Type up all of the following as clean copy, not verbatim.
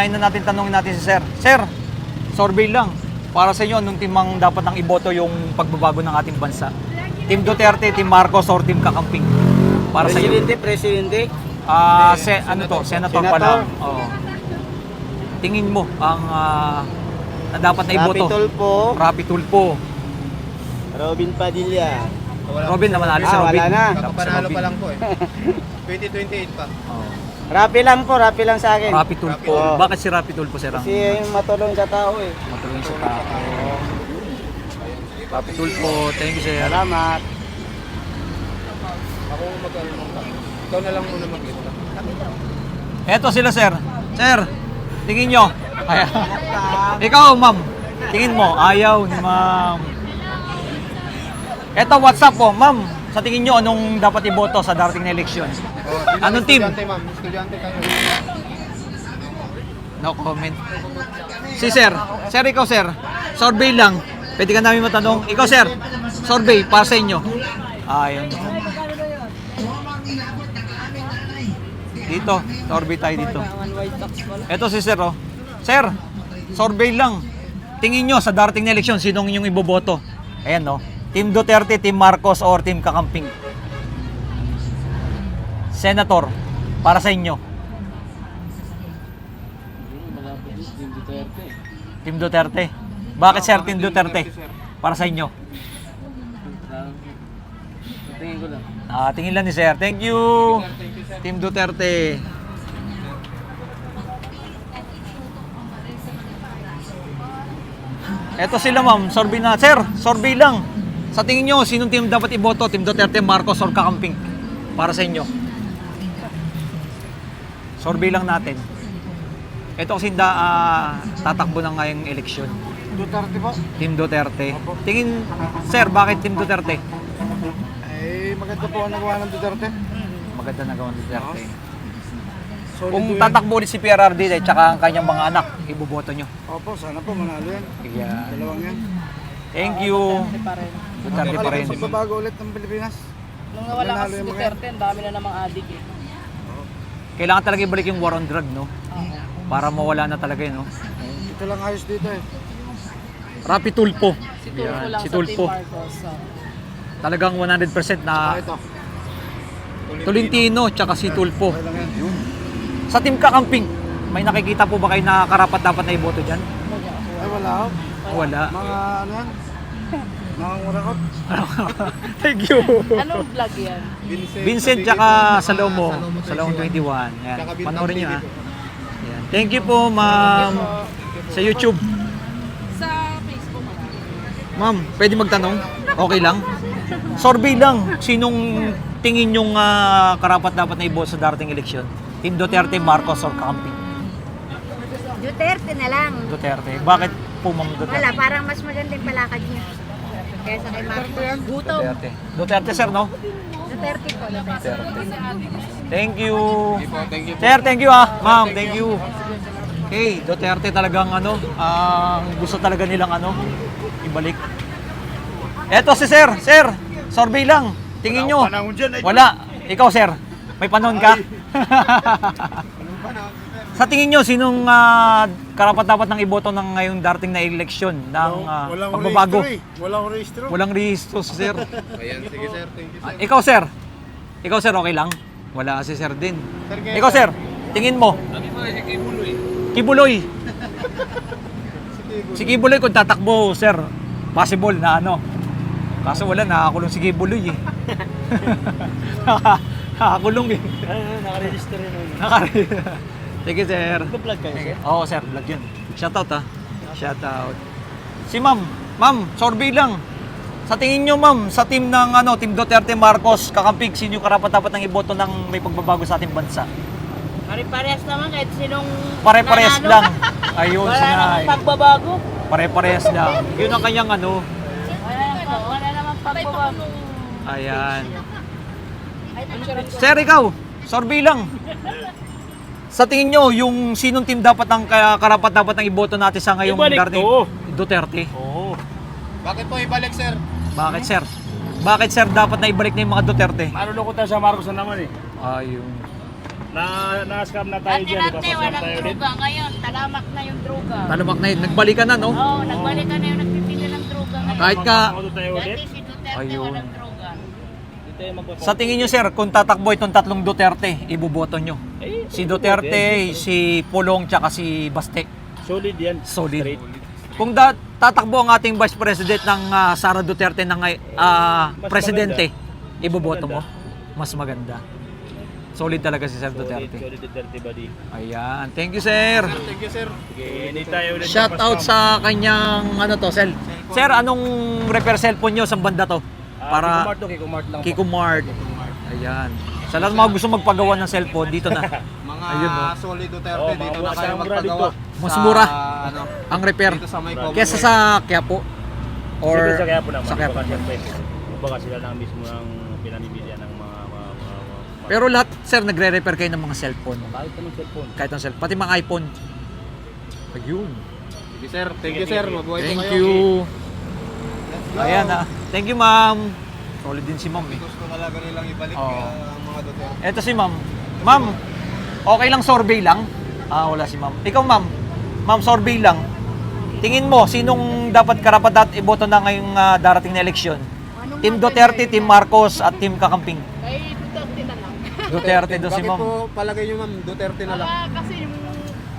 Ngayon na natin tanungin natin si Sir. Sir, survey lang. Para sa inyo, anong team ang dapat nang iboto yung pagbabago ng ating bansa? Team Duterte, Team Marcos, or Team Kakamping? Para sa inyo. Presidente. Senator pala. Oo. Tingin mo ang na dapat na iboto? Rapi Tulfo. Rapi Tulfo. Robin Padilla. Robin naman, alis si Robin. Wala na. Tapos si Panalo Robin. pa lang po eh. 2028 pa. Oo. Rapi lang sa akin. Rapi Tulfo. Oo. Bakit si Rapi Tulfo, Sir? Kasi yung matulong sa tao eh. Matulong sa tao. Rapi Tulfo, thank you, Sir. Salamat. Ako mag-ano nung ikaw na lang muna mag-lista. Eto sila, Sir. Sir, tingin nyo. Ikaw, ma'am. Tingin mo, ayaw ni ma'am. Eto, WhatsApp po, ma'am. Sa tingin nyo, anong dapat iboto sa darating na eleksyon? Anong team? Estudyante, ma'am. Estudyante tayo. No comment. Si Sir. Sir, ikaw, Sir. Survey lang. Pwede ka namin matanong. Ikaw, Sir. Survey para sa inyo. Ayun. Dito. Survey tayo dito. Ito si Sir, oh. Sir, survey lang. Tingin nyo sa darating na eleksyon, sinong inyong iboboto? Ayan, no. Team Duterte, Team Marcos, or Team Kakamping? Senator, para sa inyo. Team Duterte. Bakit, Sir, Team Duterte? Para sa inyo. Tingin ko lang. Tingin lang ni Sir. Thank you. Team Duterte. Eto sila, ma'am. Survey na. Sir, survey lang. Sa tingin nyo, sinong team dapat iboto? Team Duterte, Marcos, or Kakamping? Para sa inyo. Survey lang natin. Ito kasi tatakbo na ngayong eleksyon. Duterte po. Team Duterte. Tingin, Sir, bakit Team Duterte? Eh, maganda po ang nagawa ng Duterte. Maganda na gawang Duterte. Solid Kung po yan. tatakbo rin si PRRD at saka ang kanyang mga anak, iboboto nyo. Opo, sana po manalo yan. Yeah. Dalawang yan. Thank you. Duterte pa rin. Magbabago ulit ng Pilipinas. Nung nawala Manalo kasi yung mga Duterte, ang dami na namang adik eh. Kailangan talaga ibalik yung war on drug, no? Para mawala na talaga yun, no? Ito lang ayos dito eh. Rapi Tulfo. Si Tulfo Yan, lang si sa Tulfo. Team Marcos. Talagang 100% na Ito. Tolentino tsaka si Tulfo. Okay lang yan. Sa Team Kakamping, may nakikita po ba kayo na karapat dapat na iboto dyan? Ay wala ho. Wala. Mga ano yan? Mga ngurakot. Thank you. Anong vlog yan? Vincent tsaka Salomo. Salomo 21. Yan. Panoorin nyo, ha. Yan. Thank you po, ma'am. Sa YouTube. Sa Facebook. Ma'am, pwede magtanong? Okay lang? Survey lang. Sinong tingin yung karapat dapat na iboto sa darating eleksyon? Team Duterte, Marcos, or Kakamping? Duterte na lang. Duterte. Bakit po, ma'am, Duterte? Wala, parang mas maganda yung palakad niya. Kaysa kay Marcos. Gutom. Duterte. Duterte, sir, no? Duterte po. Duterte. Thank you. Thank you. Sir, thank you, ma'am, thank you. Okay, Duterte talagang gusto talaga nilang ibalik. Eto si sir, survey lang. Tingin nyo. Wala. Ikaw, sir, may panahon ka? Sa tingin nyo, sinong karapat-dapat ng iboto ng ngayong darating na eleksyon ng pagbabago? Walang rehistro. Walang rehistro, sir. Ayan, sige sir. Thank you sir. Ikaw, sir. Ikaw, sir, okay lang? Wala si sir din. Sir, Ikaw, sir, tingin mo. Kibuloy. Si Kibuloy kung tatakbo, sir, possible na Kaso wala, nakakulong si Kibuloy eh. Nakakulong eh. Nakaregister rin. Sige, sir. Nag-vlog kayo, sir? Oo, sir, vlog yun. Shoutout, ha. Shoutout. Si ma'am. Ma'am, survey lang. Sa tingin nyo, ma'am, sa team ng Team Duterte, Marcos, Kakamping, sino yung karapat-dapat ng iboto ng may pagbabago sa ating bansa? Pare-parehas naman kahit sinong Pare-parehas nanalo. lang. Ayun, Wala sinay. namang pagbabago. Pare-parehas lang. Yun ang kanyang Wala namang pagbabago. Ayan. Sir, ikaw, survey lang. Sa tingin nyo, yung sinong team dapat ang karapat dapat ng iboto natin sa ngayong darating? Duterte. Oo. Bakit po ibalik sir? Bakit, sir? Bakit, sir, dapat na ibalik na yung mga Duterte? Maluloko tayo sa Marcos na naman eh. Ayun. Na-scam na tayo dyan. Dati-dati walang droga. Ngayon, talamak na yung droga. Talamak na yun. Nagbalikan na, no? Oo, nagbalikan na yung nagpipili ng droga ngayon. Kahit ka, Magpapakulo tayo ulit. Dati si Duterte Ayun. walang droga. Hindi tayo magpapakulo. sa tingin nyo, sir, kung tatakbo itong tatlong Duterte, iboboto nyo? Si Duterte, si Pulong, tsaka si Baste. Solid yan. Solid. Straight. Kung tatakbo ang ating Vice President ng Sara Duterte ng presidente, iboboto mo? Mas maganda. Solid talaga si Sir Solid, Duterte. solid Duterte buddy. Ayan. Thank you, sir. Thank you, sir. Okay, hindi tayo ulit Shout out sa kanyang cell. Sir, anong repair cellphone nyo sa banda to? Para Kiko Mart lang po. Kiko Mart. Ayan. Sa lahat ng mga gusto magpagawa ng cellphone, dito na. Mga Ayun, no? solid Duterte, Oo, dito mga na kayo mura magpagawa. dito. Mas Sa, mura. Ano, Ang repair. dito sa may common. Kesa sa Quiapo. Or Siyempre sa kaya po naman. sa Quiapo. Baka siyempre. Baka sila lang mismo ang pinamimilian ng mga Pero lahat, sir, nagre-repair kayo ng mga cellphone. kahit anong cellphone. Kahit ang cellphone. Pati mga iPhone. Ayun. Sige, sir. Thank you, sir. Mabuhay po Thank kayo. you. Let's go. Ayan ah. Thank you, ma'am. Solid din si ma'am eh. Gusto talaga nilang ibalik Oo. ang mga Duterte. Eto si ma'am. Ma'am, okay lang survey lang? Wala si ma'am. Ikaw, ma'am. Ma'am, survey lang. Tingin mo, sinong dapat karapat iboto na ngayong darating na eleksyon? Team Duterte, Team Marcos, at Team Kakamping. Ay, Duterte na lang. Duterte do si Bakit ma'am. po palagay nyo, ma'am, Duterte na lang? Kasi yung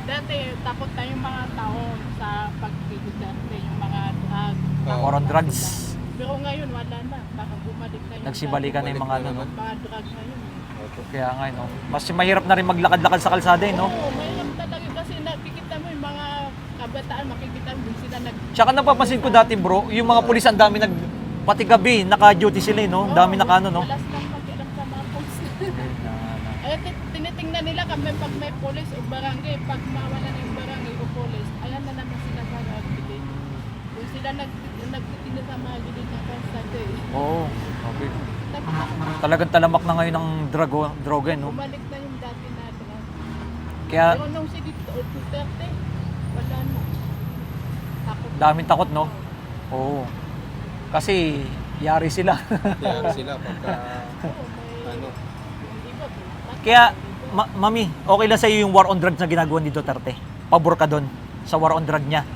dati, takot tayong mga tao sa pag-Duterte, yung mga drug. Or on drugs. Pero ngayon, wala na. Baka bumalik na yung Nagsibalikan na yung mga ano, no? mga drug ngayon. Kaya nga, no? Mas mahirap na rin maglakad-lakad sa kalsada, eh, no? Oo, mayroon talaga kasi nakikita mo yung mga kabataan, makikita mo din sila Tsaka napapansin ko dati, bro, yung mga pulis ang dami pati gabi, naka-duty sila, eh, no? Dami no? Malas lang makialam sa mga polis. Ay, tinitingnan nila kami pag may polis o barangay, pag mawala na yung barangay o polis, ayan na naman sila sa mga gilid. Kung sila nagtitinda sa mga gilid ng kalsada eh. Oo. Okay. Talagang talamak na ngayon ng droga, no? Bumalik na yung dati na drug. Kaya Pero nung si Duterte, wala na. Takot. daming takot, no? Oo. Kasi yari sila. Kaya sila pagka, Oo, may ano, yung iba. Kaya, mami, okay lang sa'yo yung war on drugs na ginagawa ni Duterte? Pabor ka doon sa war on drug niya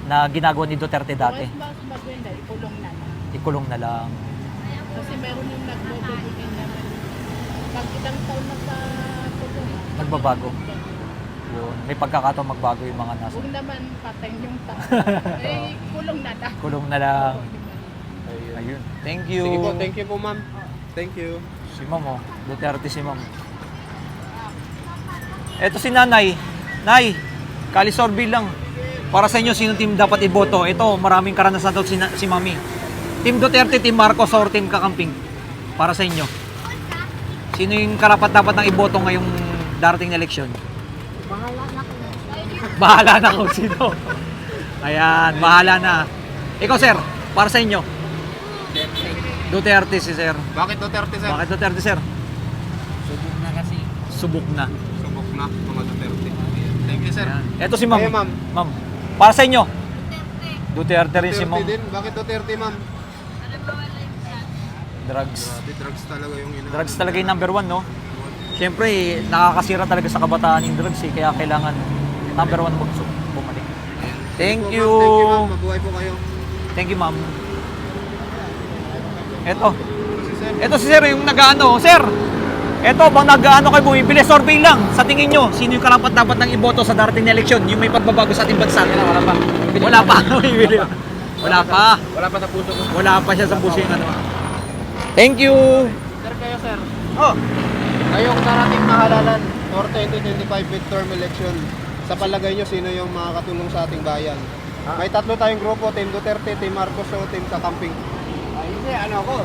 na ginagawa ni Duterte dati? Mas maganda, ikulong na lang. Ikulong na lang. Kasi meron yung nagbobobutin naman. Pag ilang taon na sa kulong, Nagbabago. Yun. May pagkakataon magbago yung mga nasa. huwag naman patayin yung tao. Eh, kulong na lang. Kulong na lang. Ayun. Thank you. sige po, thank you po, ma'am. Thank you. Si ma'am, oh. Duterte si ma'am. Eto si nanay. Nay, kalisorbi lang. Para sa inyo, sino team dapat iboto? Ito, maraming karanasan daw si mami. Team Duterte, Team Marcos, or Team Kakamping? Para sa inyo. Sino yung karapat dapat ng iboto ngayong darating na eleksyon? Bahala na ko. Bahala na kung sino. Ayan, bahala na. Ikaw, sir, para sa inyo. Duterte si sir. Bakit Duterte, sir? Bakit Duterte, sir? Subok na kasi. Subok na. Subok na, mga Duterte. Thank you, sir. Ayan. Ito si ma'am. Kayo, ma'am. Ma'am, para sa inyo. Duterte rin si ma'am. Duterte din. Bakit Duterte, ma'am? Drugs. Grabe, drugs talaga yung ina. Drugs talaga yung number one, no? Siyempre, nakakasira talaga sa kabataan yung drugs, eh. Kaya kailangan number one bumalik. Thank you. Thank you, ma'am. Mabuhay po kayo. Thank you, ma'am. Eto. Si sir. Ito si sir, yung nag-ano. Sir, eto, bang nag-ano kayo bumibili? Survey lang. Sa tingin nyo, sino yung karapat dapat ng iboto sa darating na eleksyon? Yung may pagbabago sa ating bansa? Wala pa. Wala pa. Bumibili. Wala pa. Wala pa sa puso ko. Wala pa siya sa puso yung ano. Thank you. Sir, kayo, sir. Oh, Ngayong darating na halalan for 2025 midterm election, sa palagay nyo, sino yung makakatulong sa ating bayan? May tatlo tayong grupo, Team Duterte, Team Marcos, o Team Kakamping. Hindi, ano ako?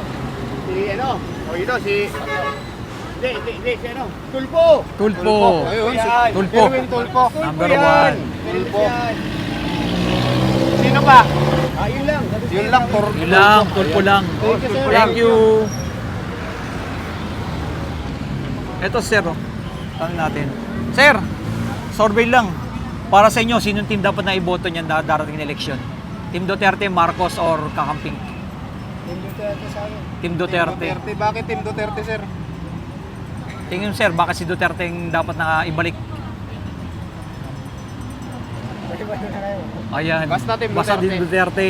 Si ano? O ito, si... Hindi, si ano? Tulpo! Tulpo. Ayun, si Tulpo. Erwin Tulpo. Number one. Tulpo. Sino pa? Yun lang. Yun lang, Yun lang, tulpo lang. Thank you, sir. Thank you. Ito, sir. Oh. Tanong natin. Sir, survey lang. Para sa inyo, sinong team dapat na iboto niyan na darating na eleksyon? Team Duterte, Marcos, or Kakamping? Team Duterte sa akin. Team Team Duterte. Duterte. Bakit Team Duterte, sir? Tingin mo, sir, bakit si Duterte yung dapat na ibalik? Ayan. Basta Team Basta Duterte. din Duterte.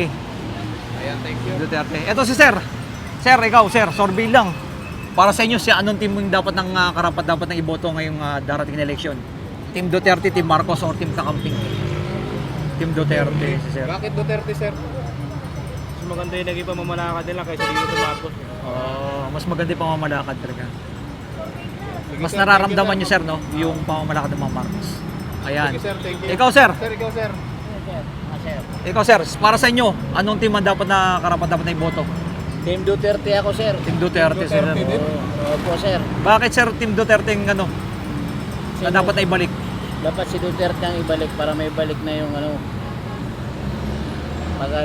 Ayan, thank you. Duterte. Ito si sir. Sir, ikaw, sir, survey lang. Para sa inyo, si anong team yung dapat ng karapat dapat ng iboto ngayong darating na eleksyon? Team Duterte, Team Marcos, or Team Kakamping? Team Duterte, si sir. Bakit Duterte, sir? Mas maganda yung naging pamamalakad nila kaysa dito sa Marcos. Mas maganda yung pamamalakad talaga. Sige, Mas sir, nararamdaman thank nyo, sir, no? Yung pamamalakad ng mga Marcos. Ayan. Sige, sir, thank you. Ikaw, sir. Sir, ikaw, sir. Ikaw, sir. Para sa inyo, anong team ang dapat na karapat dapat na iboto? Team Duterte ako, sir. Team Duterte, sir. Duterte din. Opo, sir. Bakit, sir, Team Duterte yung ano? Na dapat na ibalik? Dapat si Duterte ang ibalik para may balik na yung ano,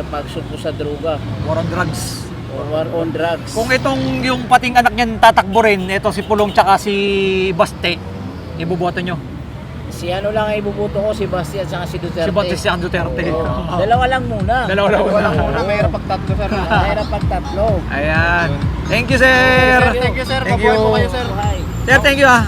pagsugpo sa droga War on drugs. or war on drugs. Kung itong yung pating anak niyan tatakbo rin, ito si Pulong tsaka si Baste, iboboto nyo. Si ano lang ang ibubuto ko, si Bastian at si Duterte. Si Baste si Duterte. Oo. Dalawa lang muna. Dalawa lang Walang muna. muna, mahirap pag tatlo, sir. Mahirap pag tatlo. Ayan. Thank you, sir. Thank you, sir. Thank Mabuhay po you. kayo, sir. Hi. Sir, thank you ah.